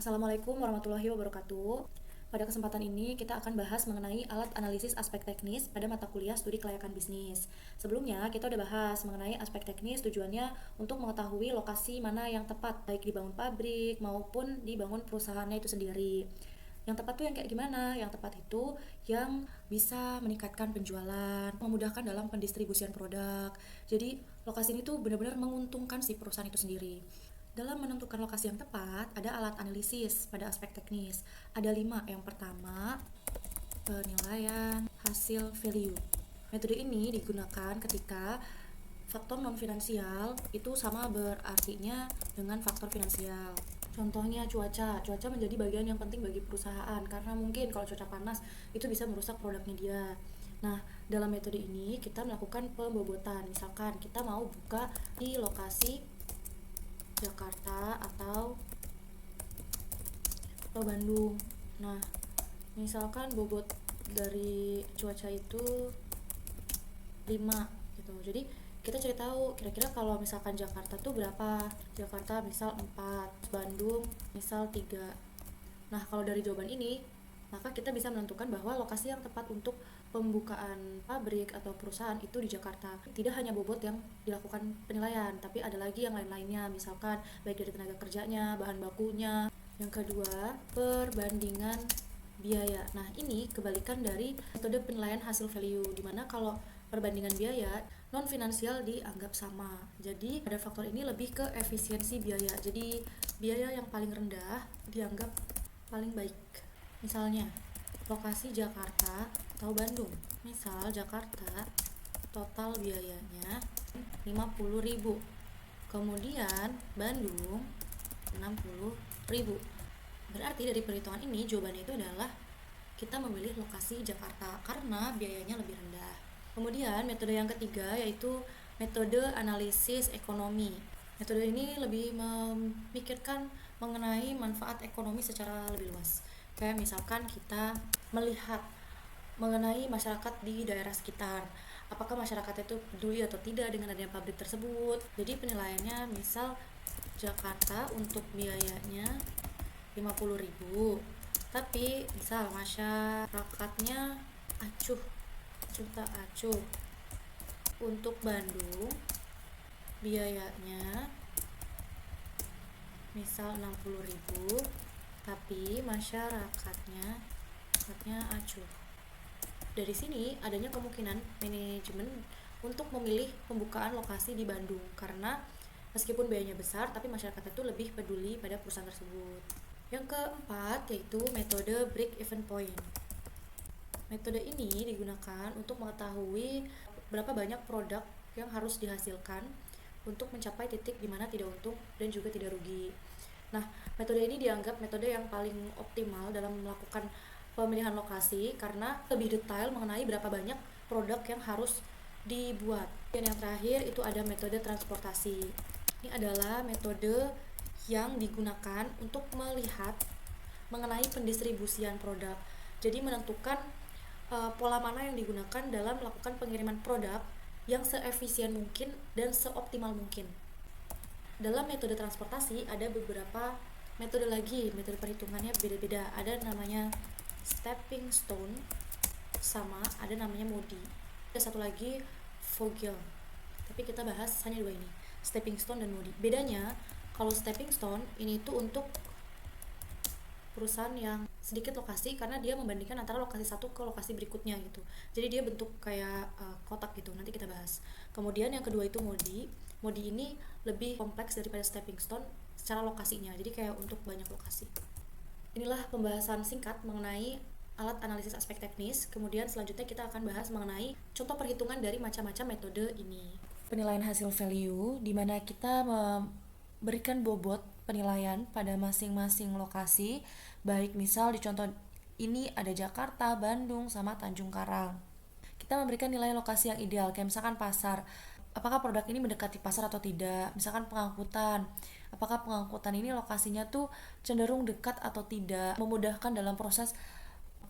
Assalamualaikum warahmatullahi wabarakatuh. Pada kesempatan ini kita akan bahas mengenai alat analisis aspek teknis pada mata kuliah studi kelayakan bisnis. Sebelumnya kita udah bahas mengenai aspek teknis, tujuannya untuk mengetahui lokasi mana yang tepat, baik dibangun pabrik maupun dibangun perusahaannya itu sendiri. Yang tepat tuh yang kayak gimana? Yang tepat itu yang bisa meningkatkan penjualan, memudahkan dalam pendistribusian produk. Jadi lokasi ini tuh benar-benar menguntungkan si perusahaan itu sendiri. Dalam menentukan lokasi yang tepat, ada alat analisis pada aspek teknis. Ada 5. Yang pertama, penilaian hasil value. Metode ini digunakan ketika faktor non-finansial itu sama berartinya dengan faktor finansial. Contohnya cuaca. Cuaca menjadi bagian yang penting bagi perusahaan karena mungkin kalau cuaca panas itu bisa merusak produknya dia. Nah, dalam metode ini kita melakukan pembobotan. Misalkan kita mau buka di lokasi Jakarta atau Bandung. Nah, misalkan bobot dari cuaca itu 5 gitu. Jadi kita cari tahu kira-kira kalau misalkan Jakarta tuh berapa. Jakarta misal 4, Bandung misal 3. Nah, kalau dari jawaban ini maka kita bisa menentukan bahwa lokasi yang tepat untuk pembukaan pabrik atau perusahaan itu di Jakarta. Tidak hanya bobot yang dilakukan penilaian, tapi ada lagi yang lain-lainnya, misalkan baik dari tenaga kerjanya, bahan bakunya. Yang kedua, perbandingan biaya. Nah, ini kebalikan dari metode penilaian hasil value, dimana kalau perbandingan biaya non finansial dianggap sama. Jadi pada faktor ini lebih ke efisiensi biaya. Jadi biaya yang paling rendah dianggap paling baik. Misalnya lokasi Jakarta atau Bandung. Misal Jakarta total biayanya 50.000. Kemudian Bandung 60.000. Berarti dari perhitungan ini jawabannya itu adalah kita memilih lokasi Jakarta karena biayanya lebih rendah. Kemudian metode yang ketiga yaitu metode analisis ekonomi. Metode ini lebih memikirkan mengenai manfaat ekonomi secara lebih luas. Kayak misalkan kita melihat mengenai masyarakat di daerah sekitar. Apakah masyarakat itu peduli atau tidak dengan adanya pabrik tersebut. Jadi penilaiannya misal Jakarta untuk biayanya 50.000. Tapi misal masyarakatnya acuh, acuh. Untuk Bandung biayanya misal 60.000, tapi masyarakatnya acuh. Dari sini adanya kemungkinan manajemen untuk memilih pembukaan lokasi di Bandung karena meskipun biayanya besar tapi masyarakat itu lebih peduli pada perusahaan tersebut. Yang keempat yaitu metode break even point. Metode ini digunakan untuk mengetahui berapa banyak produk yang harus dihasilkan untuk mencapai titik di mana tidak untung dan juga tidak rugi. Nah, metode ini dianggap metode yang paling optimal dalam melakukan pemilihan lokasi karena lebih detail mengenai berapa banyak produk yang harus dibuat. Dan yang terakhir itu ada metode transportasi. Ini adalah metode yang digunakan untuk melihat mengenai pendistribusian produk. Jadi menentukan pola mana yang digunakan dalam melakukan pengiriman produk yang seefisien mungkin dan seoptimal mungkin. Dalam metode transportasi ada beberapa metode lagi, metode perhitungannya beda-beda. Ada namanya stepping stone sama ada namanya Modi. Ada satu lagi Vogel. Tapi kita bahas hanya dua ini, stepping stone dan Modi. Bedanya kalau stepping stone ini tuh untuk perusahaan yang sedikit lokasi karena dia membandingkan antara lokasi satu ke lokasi berikutnya gitu. Jadi dia bentuk kayak kotak gitu. Nanti kita bahas. Kemudian yang kedua itu Modi. Modi ini lebih kompleks daripada stepping stone secara lokasinya. Jadi kayak untuk banyak lokasi. Inilah pembahasan singkat mengenai alat analisis aspek teknis. Kemudian selanjutnya kita akan bahas mengenai contoh perhitungan dari macam-macam metode ini. Penilaian hasil value di mana kita memberikan bobot penilaian pada masing-masing lokasi. Baik misal di contoh ini ada Jakarta, Bandung, sama Tanjung Karang. Kita memberikan nilai lokasi yang ideal, kayak misalkan pasar. Apakah produk ini mendekati pasar atau tidak? Misalkan pengangkutan. Apakah pengangkutan ini lokasinya tuh cenderung dekat atau tidak? Memudahkan dalam proses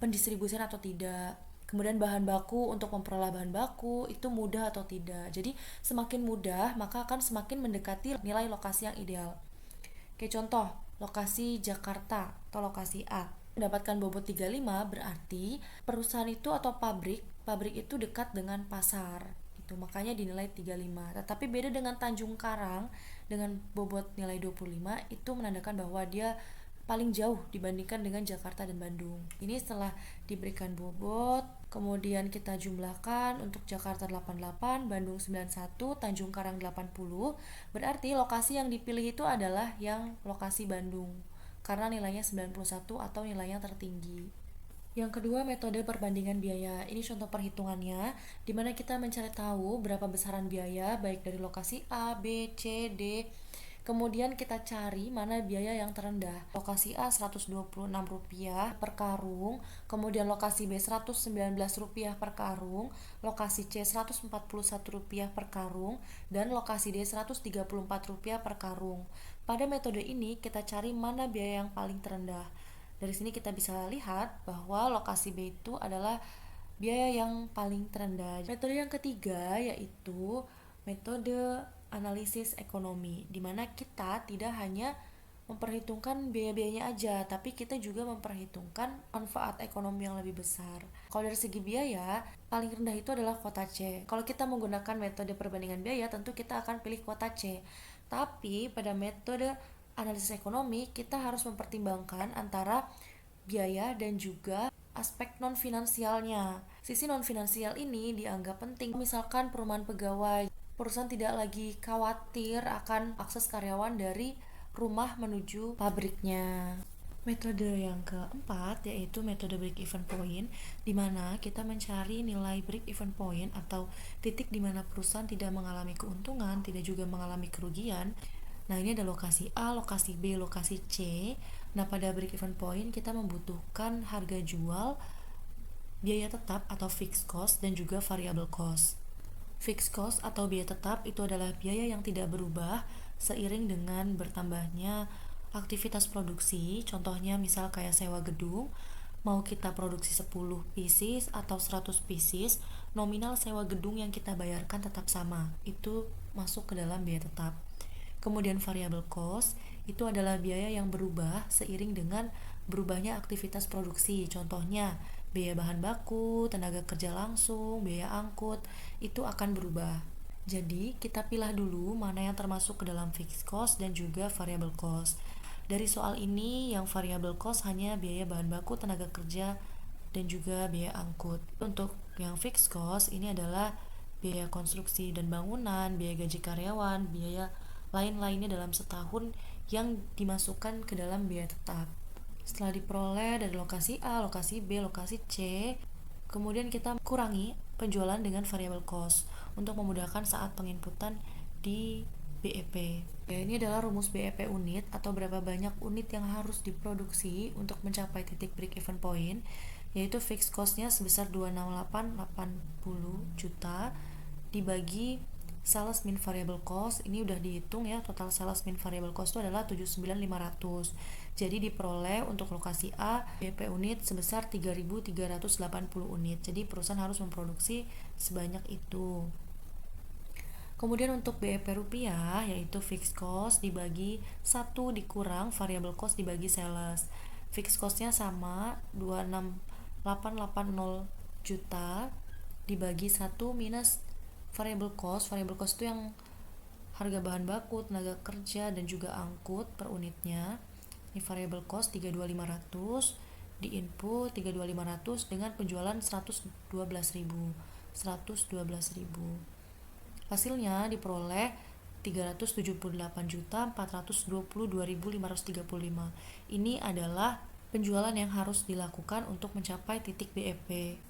pendistribusian atau tidak? Kemudian bahan baku, untuk memperoleh bahan baku itu mudah atau tidak? Jadi semakin mudah maka akan semakin mendekati nilai lokasi yang ideal. Kayak contoh, lokasi Jakarta atau lokasi A. Mendapatkan bobot 35 berarti perusahaan itu atau pabrik itu dekat dengan pasar. Itu makanya dinilai 35. Tetapi beda dengan Tanjung Karang dengan bobot nilai 25, itu menandakan bahwa dia paling jauh dibandingkan dengan Jakarta dan Bandung. Ini setelah diberikan bobot, kemudian kita jumlahkan untuk Jakarta 88, Bandung 91, Tanjung Karang 80. Berarti lokasi yang dipilih itu adalah yang lokasi Bandung karena nilainya 91 atau nilai yang tertinggi. Yang kedua, metode perbandingan biaya. Ini contoh perhitungannya, di mana kita mencari tahu berapa besaran biaya baik dari lokasi A, B, C, D. Kemudian kita cari mana biaya yang terendah. Lokasi A Rp126 per karung, kemudian lokasi B Rp119 per karung, lokasi C Rp141 per karung, dan lokasi D Rp134 per karung. Pada metode ini kita cari mana biaya yang paling terendah. Dari sini kita bisa lihat bahwa lokasi B itu adalah biaya yang paling terendah. Metode yang ketiga yaitu metode analisis ekonomi, di mana kita tidak hanya memperhitungkan biaya-biayanya aja, tapi kita juga memperhitungkan manfaat ekonomi yang lebih besar. Kalau dari segi biaya, paling rendah itu adalah kota C. Kalau kita menggunakan metode perbandingan biaya, tentu kita akan pilih kota C. Tapi pada metode analisis ekonomi, kita harus mempertimbangkan antara biaya dan juga aspek non-finansialnya. Sisi non-finansial ini dianggap penting. Misalkan perumahan pegawai, perusahaan tidak lagi khawatir akan akses karyawan dari rumah menuju pabriknya. Metode yang keempat yaitu metode break-even point, di mana kita mencari nilai break-even point atau titik di mana perusahaan tidak mengalami keuntungan, tidak juga mengalami kerugian. Nah, ini ada lokasi A, lokasi B, lokasi C. Nah, pada break-even point kita membutuhkan harga jual, biaya tetap atau fixed cost, dan juga variable cost. Fixed cost atau biaya tetap itu adalah biaya yang tidak berubah seiring dengan bertambahnya aktivitas produksi. Contohnya misal kayak sewa gedung, mau kita produksi 10 pieces atau 100 pieces, nominal sewa gedung yang kita bayarkan tetap sama. Itu masuk ke dalam biaya tetap. Kemudian variable cost itu adalah biaya yang berubah seiring dengan berubahnya aktivitas produksi. Contohnya biaya bahan baku, tenaga kerja langsung, biaya angkut, itu akan berubah. Jadi, kita pilih dulu mana yang termasuk ke dalam fixed cost dan juga variable cost. Dari soal ini, yang variable cost hanya biaya bahan baku, tenaga kerja, dan juga biaya angkut. Untuk yang fixed cost, ini adalah biaya konstruksi dan bangunan, biaya gaji karyawan, biaya lain-lainnya dalam setahun yang dimasukkan ke dalam biaya tetap. Setelah diperoleh dari lokasi A, lokasi B, lokasi C, kemudian kita kurangi penjualan dengan variable cost untuk memudahkan saat penginputan di BEP. Ya, ini adalah rumus BEP unit atau berapa banyak unit yang harus diproduksi untuk mencapai titik break even point, yaitu fixed cost-nya sebesar 26880 juta dibagi sales min variable cost. Ini udah dihitung ya, total sales min variable cost itu adalah 79500. Jadi diperoleh untuk lokasi A BP unit sebesar 3380 unit. Jadi perusahaan harus memproduksi sebanyak itu. Kemudian untuk BEP rupiah yaitu fixed cost dibagi 1 dikurang variable cost dibagi sales. Fixed cost-nya sama 26880 juta dibagi 1 minus variable cost. Variable cost itu yang harga bahan baku, tenaga kerja, dan juga angkut per unitnya. Ini variable cost 32500 di input 32500 dengan penjualan 112.000. Hasilnya diperoleh 378.422.535. Ini adalah penjualan yang harus dilakukan untuk mencapai titik BEP.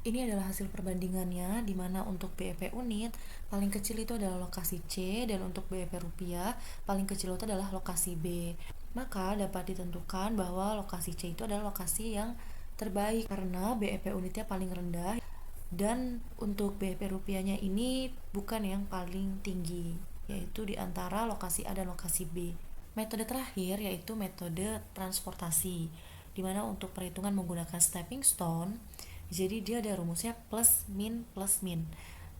Ini adalah hasil perbandingannya, di mana untuk BEP unit paling kecil itu adalah lokasi C, dan untuk BEP rupiah paling kecil itu adalah lokasi B. Maka dapat ditentukan bahwa lokasi C itu adalah lokasi yang terbaik karena BEP unitnya paling rendah, dan untuk BEP rupiahnya ini bukan yang paling tinggi, yaitu di antara lokasi A dan lokasi B. Metode terakhir yaitu metode transportasi, di mana untuk perhitungan menggunakan stepping stone. Jadi dia ada rumusnya plus min,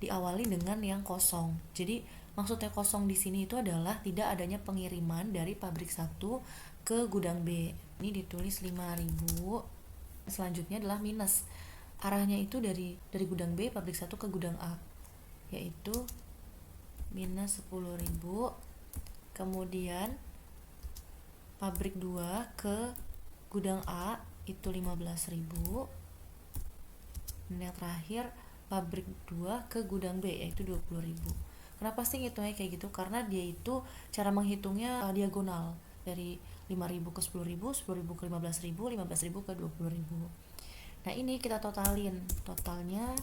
diawali dengan yang kosong. Jadi maksudnya kosong di sini itu adalah tidak adanya pengiriman dari pabrik 1 ke gudang B. Ini ditulis 5.000. Selanjutnya adalah minus. Arahnya itu dari gudang B pabrik 1 ke gudang A, yaitu minus 10.000. Kemudian pabrik 2 ke gudang A itu 15.000. Dan yang terakhir pabrik 2 ke gudang B yaitu 20.000. Kenapa sih ngitungnya kayak gitu? Karena dia itu cara menghitungnya diagonal dari 5.000 ke 10.000, 10.000 ke 15.000, 15.000 ke 20.000. Nah ini kita totalin, totalnya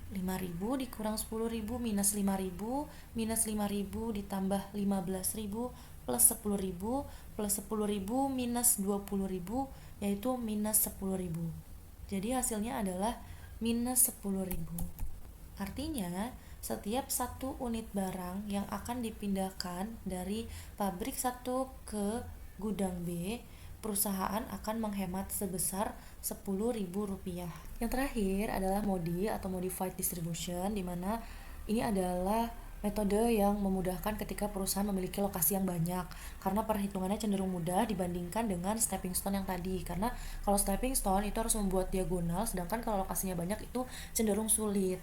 5.000 dikurang 10.000 minus 5.000, minus 5.000 ditambah 15.000 plus 10.000 plus 10.000 minus 20.000 yaitu minus 10.000. Jadi hasilnya adalah minus 10.000. Artinya setiap satu unit barang yang akan dipindahkan dari pabrik 1 ke gudang B, perusahaan akan menghemat sebesar Rp10.000. Yang terakhir adalah MODI atau Modified Distribution, di mana ini adalah metode yang memudahkan ketika perusahaan memiliki lokasi yang banyak, karena perhitungannya cenderung mudah dibandingkan dengan stepping stone yang tadi. Karena kalau stepping stone itu harus membuat diagonal, sedangkan kalau lokasinya banyak itu cenderung sulit.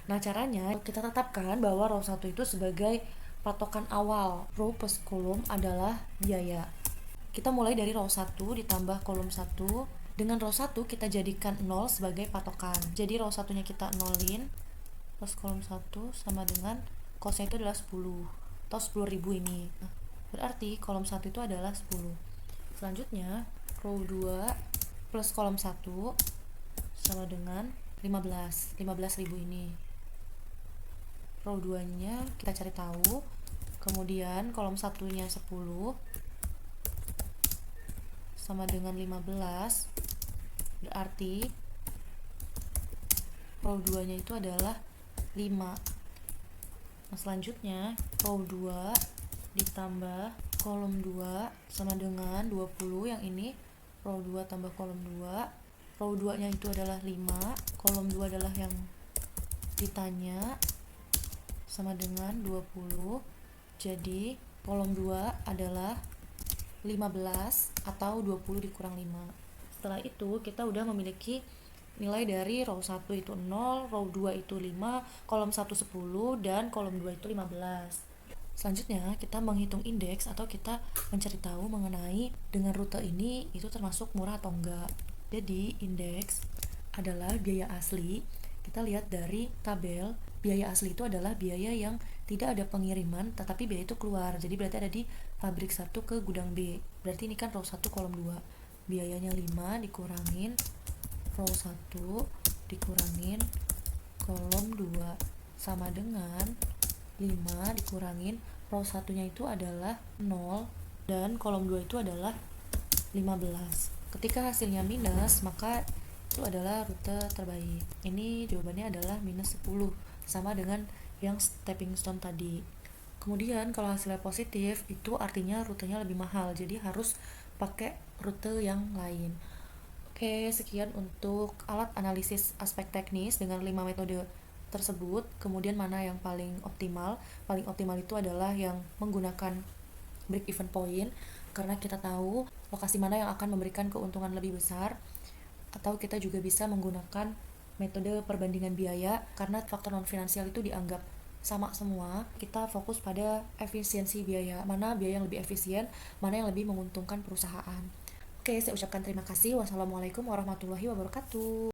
Nah caranya kita tetapkan bahwa row 1 itu sebagai patokan awal. Row plus kolom adalah biaya. Kita mulai dari row 1 ditambah kolom 1. Dengan row 1 kita jadikan 0 sebagai patokan. Jadi row 1-nya kita nolin, plus kolom 1 sama dengan cosnya itu adalah 10 atau 10.000 ini. Nah, berarti kolom 1 itu adalah 10. Selanjutnya row 2 plus kolom 1 sama dengan 15.000 ini. Row 2-nya kita cari tahu. Kemudian kolom 1-nya 10 sama dengan 15. Berarti row 2-nya itu adalah 5. Nah, selanjutnya row 2 ditambah kolom 2 sama dengan 20. Yang ini row 2 tambah kolom 2. Row 2-nya itu adalah 5, kolom 2 adalah yang ditanya, sama dengan 20. Jadi kolom 2 adalah 15 atau 20 dikurang 5. Setelah itu kita udah memiliki nilai dari row 1 itu 0, row 2 itu 5, kolom 1 10, dan kolom 2 itu 15. Selanjutnya kita menghitung indeks atau kita mencari tahu mengenai dengan rute ini itu termasuk murah atau enggak. Jadi indeks adalah biaya asli. Kita lihat dari tabel, biaya asli itu adalah biaya yang tidak ada pengiriman tetapi biaya itu keluar. Jadi berarti ada di pabrik 1 ke gudang B. Berarti ini kan row 1 kolom 2. Biayanya 5 dikurangin row 1 dikurangin kolom 2 sama dengan 5 dikurangin row 1-nya itu adalah 0 dan kolom 2 itu adalah 15. Ketika hasilnya minus, maka itu adalah rute terbaik. Ini jawabannya adalah minus 10, sama dengan yang stepping stone tadi. Kemudian kalau hasilnya positif, itu artinya rutenya lebih mahal, jadi harus pakai rute yang lain. Oke, sekian untuk alat analisis aspek teknis dengan 5 metode tersebut. Kemudian mana yang paling optimal? Paling optimal itu adalah yang menggunakan break even point, karena kita tahu lokasi mana yang akan memberikan keuntungan lebih besar. Atau kita juga bisa menggunakan metode perbandingan biaya, karena faktor non finansial itu dianggap sama semua. Kita fokus pada efisiensi biaya, mana biaya yang lebih efisien, mana yang lebih menguntungkan perusahaan. Oke, saya ucapkan terima kasih. Wassalamualaikum warahmatullahi wabarakatuh.